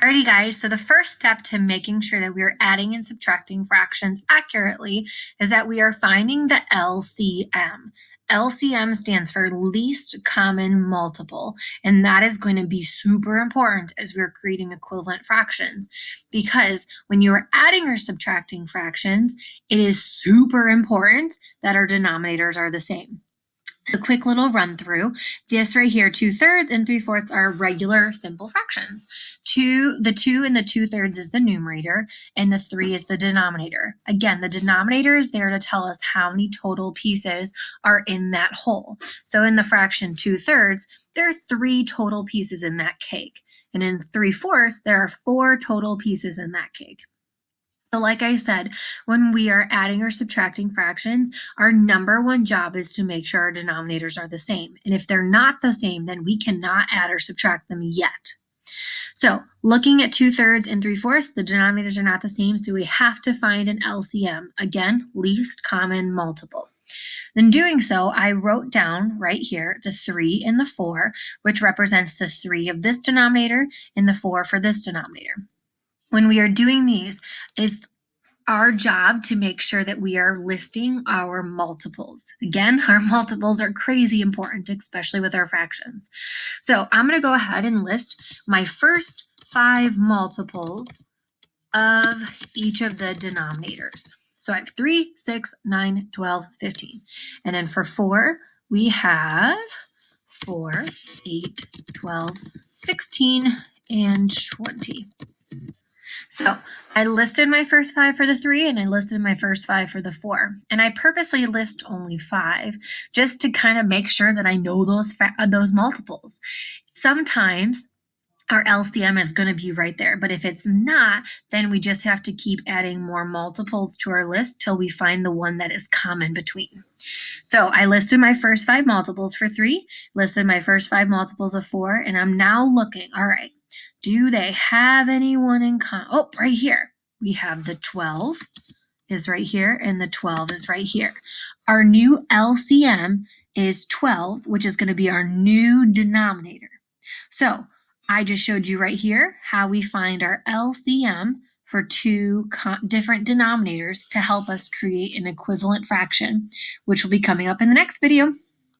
Alrighty guys, so the first step to making sure that we are adding and subtracting fractions accurately is that we are finding the LCM. LCM stands for least common multiple, and that is going to be super important as we're creating equivalent fractions, because when you're adding or subtracting fractions, it is super important that our denominators are the same. So a quick little run through. This right here, 2/3 and 3/4 are regular simple fractions. The 2 and the 2/3 is the numerator, and the 3 is the denominator. Again, the denominator is there to tell us how many total pieces are in that whole. So in the fraction 2/3, there are 3 total pieces in that cake. And in 3/4, there are 4 total pieces in that cake. So like I said, when we are adding or subtracting fractions, our number one job is to make sure our denominators are the same. And if they're not the same, then we cannot add or subtract them yet. So looking at 2/3 and 3/4, the denominators are not the same, so we have to find an LCM. Again, least common multiple. In doing so, I wrote down right here the 3 and the 4, which represents the 3 of this denominator and the 4 for this denominator. When we are doing these, it's our job to make sure that we are listing our multiples. Again, our multiples are crazy important, especially with our fractions. So I'm going to go ahead and list my first 5 multiples of each of the denominators. So I have 3, 6, 9, 12, 15. And then for 4, we have 4, 8, 12, 16, and 20. So I listed my first 5 for the 3 and I listed my first 5 for the 4. And I purposely list only 5 just to kind of make sure that I know those multiples. Sometimes our LCM is going to be right there, but if it's not, then we just have to keep adding more multiples to our list till we find the one that is common between. So I listed my first 5 multiples for 3, listed my first 5 multiples of 4, and I'm now looking, all right, do they have anyone in common? Oh, right here. We have the 12 is right here and the 12 is right here. Our new LCM is 12, which is going to be our new denominator. So I just showed you right here how we find our LCM for 2 different denominators to help us create an equivalent fraction, which will be coming up in the next video.